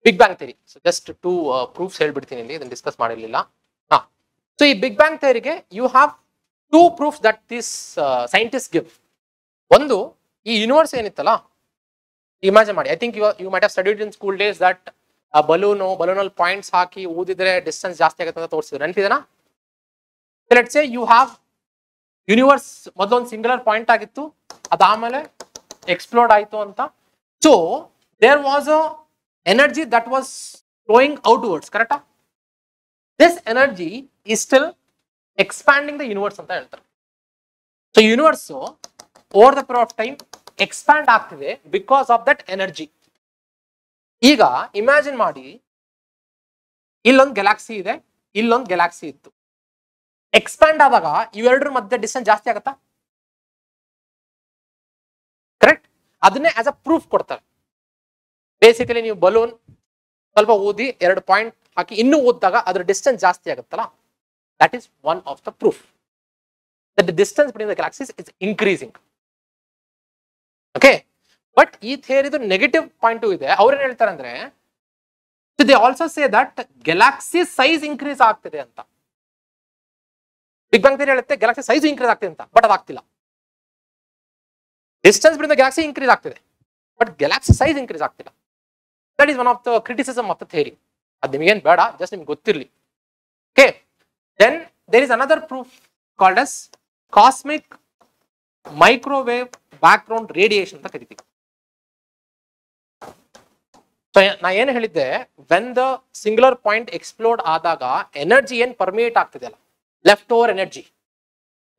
Big bang theory. So just two proofs ಹೇಳ್ಬಿಡ್ತೀನಿ ಇಲ್ಲಿ, ಇದನ್ನು ಡಿಸ್ಕಸ್ ಮಾಡಿರಲಿಲ್ಲ. ಹಾ, ಸೊ ಈ ಬಿಗ್ ಬ್ಯಾಂಗ್ ಥಿಯರಿಗೆ you have two proofs that this scientist give. ಒಂದು, ಈ ಯೂನಿವರ್ಸ್ ಏನಿತ್ತಲ್ಲ, ಇಮ್ಯಾಜಿನ್ ಮಾಡಿ, I think you might have studied in school days that ಬಲೂನಲ್ಲಿ ಪಾಯಿಂಟ್ಸ್ ಹಾಕಿ ಊದಿದ್ರೆ ಡಿಸ್ಟೆನ್ಸ್ ಜಾಸ್ತಿ ಆಗುತ್ತೆ ಅಂತ ತೋರಿಸಿದ್ರು, ನೆನಪಿದೆನಾ? Let's say you have universe ಮೊದಲೊಂದು ಸಿಂಗುಲರ್ ಪಾಯಿಂಟ್ ಆಗಿತ್ತು, ಅದಾದ್ಮೇಲೆ ಎಕ್ಸ್ಪ್ಲೋರ್ಡ್ ಆಯಿತು ಅಂತ. So there was a energy that was flowing outwards, ಕರೆಕ್ಟಾ? This energy is still expanding the universe ಅಂತ ಹೇಳ್ತಾರೆ. So universe over the period of time expand ಆಗ್ತಿದೆ because of that energy. ಈಗ imagine ಮಾಡಿ, ಇಲ್ಲೊಂದು ಗ್ಯಾಲಾಕ್ಸಿ ಇದೆ, ಇಲ್ಲೊಂದು ಗ್ಯಾಲಾಕ್ಸಿ ಇತ್ತು. ಎಕ್ಸ್ಪ್ಯಾಂಡ್ ಆದಾಗ ಇವೆರಡರ ಮಧ್ಯೆ ಡಿಸ್ಟೆನ್ಸ್ ಜಾಸ್ತಿ ಆಗತ್ತಾ? ಕರೆಕ್ಟ್. ಅದನ್ನೇ ಆಸ್ ಅ ಪ್ರೂಫ್ ಕೊಡ್ತಾರೆ. ಬೇಸಿಕಲಿ ನೀವು ಬಲೂನ್ ಸ್ವಲ್ಪ ಊದಿ 2 ಪಾಯಿಂಟ್ ಹಾಕಿ ಇನ್ನೂ ಊದಿದಾಗ ಅದ್ರ ಡಿಸ್ಟೆನ್ಸ್ ಜಾಸ್ತಿ ಆಗುತ್ತಲ್ಲ, that is one of the proof that the distance between the galaxies is increasing. Okay, but ಈ ಥಿಯರಿದು ನೆಗೆಟಿವ್ ಪಾಯಿಂಟು ಇದೆ. ಅವ್ರೇನ್ ಹೇಳ್ತಾರೆ ಅಂದ್ರೆ, they also say that galaxy size increase ಆಗ್ತಿದೆ ಅಂತ. ಬಿಗ್ ಬ್ಯಾಂಗ್ ಥಿಯರಿ ಹೇಳುತ್ತೆ ಗ್ಯಾಲಾಕ್ಸಿ ಸೈಜ್ ಇನ್ಕ್ರೀಸ್ ಆಗ್ತಿದೆ ಅಂತ, ಬಟ್ ಅದಾಗ್ತಿಲ್ಲ. Distance between the galaxy increase ಆಗ್ತಿದೆ, ಬಟ್ ಗ್ಯಾಲಾಕ್ಸಿ ಸೈಜ್ ಇನ್ಕ್ರೀಸ್ ಆಗ್ತಿಲ್ಲ. That is one of the criticism of the theory. ಅದು ನಿಮಗೇನು ಬೇಡ, ಜಸ್ಟ್ ನಿಮ್ಗೆ ಗೊತ್ತಿರಲಿ. Okay, then there is another proof called as cosmic microwave background radiation ಅಂತ ಕರಿತೀವಿ. So ನಾ ಏನು ಹೇಳಿದ್ದೆ, when the singular point explored ಆದಾಗ ಎನರ್ಜಿ ಏನ್ ಪರ್ಮಿಯೇಟ್ ಆಗ್ತಿದೆ ಅಲ್ಲ, left over energy,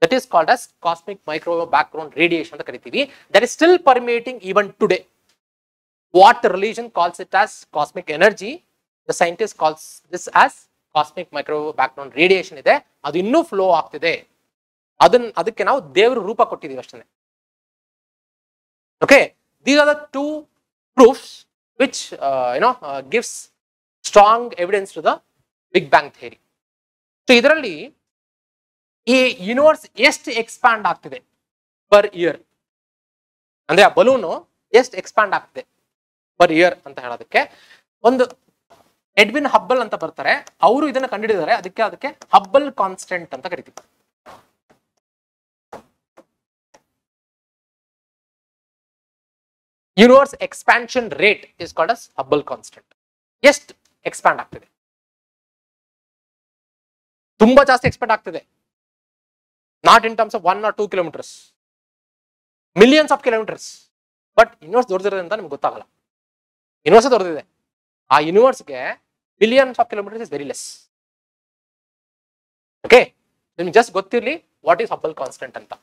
that is called as cosmic microwave background radiation ಅಂತ ಕರಿತೀವಿ. That is still permeating even today. What religion calls it as cosmic energy, the scientist calls this as cosmic microwave background radiation ಇದೆ. ಅದು ಇನ್ನೂ flow ಆಗ್ತಿದೆ. ಅದಕ್ಕೆ ನಾವು ದೇವರ ರೂಪ ಕೊಟ್ಟಿದ್ದೀವಿ ಅಷ್ಟೇ. Okay, these are the two proofs which gives strong evidence to the Big Bang theory. So ಇದರಲ್ಲಿ ಈ ಯೂನಿವರ್ಸ್ ಎಷ್ಟು ಎಕ್ಸ್ಪ್ಯಾಂಡ್ ಆಗ್ತಿದೆ ಪರ್ ಇಯರ್, ಅಂದ್ರೆ ಆ ಬಲೂನು ಎಷ್ಟು ಎಕ್ಸ್ಪ್ಯಾಂಡ್ ಆಗ್ತಿದೆ ಪರ್ ಇಯರ್ ಅಂತ ಹೇಳೋದಕ್ಕೆ ಒಂದು ಎಡ್ವಿನ್ ಹಬ್ಬಲ್ ಅಂತ ಬರ್ತಾರೆ, ಅವರು ಇದನ್ನ ಕಂಡುಹಿಡಿದಾರೆ. ಅದಕ್ಕೆ ಹಬ್ಬಲ್ ಕಾನ್ಸ್ಟೆಂಟ್ ಅಂತ ಕರಿತೀವಿ. Universe expansion rate is called as Hubble constant. ಎಷ್ಟು ಎಕ್ಸ್ಪ್ಯಾಂಡ್ ಆಗ್ತಿದೆ? ತುಂಬಾ ಜಾಸ್ತಿ ಎಕ್ಸ್ಪ್ಯಾಂಡ್ ಆಗ್ತಿದೆ. Not in terms of 1 or 2 kilometers, millions of kilometers. But universe ದೊಡ್ಡದಿದೆ ಅಂತ ನಿಮ್ಗೆ ಗೊತ್ತಾಗಲ್ಲ. ಯೂನಿವರ್ಸ್ ದೊಡ್ಡದಿದೆ, ಆ ಯೂನಿವರ್ಸ್ಗೆ billions of kilometers is very less. Okay, ನಿಮ್ಗೆ ಜಸ್ಟ್ ಗೊತ್ತಿರಲಿ ವಾಟ್ ಈಸ್ ಹಬ್ಬಲ್ ಕಾನ್ಸ್ಟೆಂಟ್ ಅಂತ.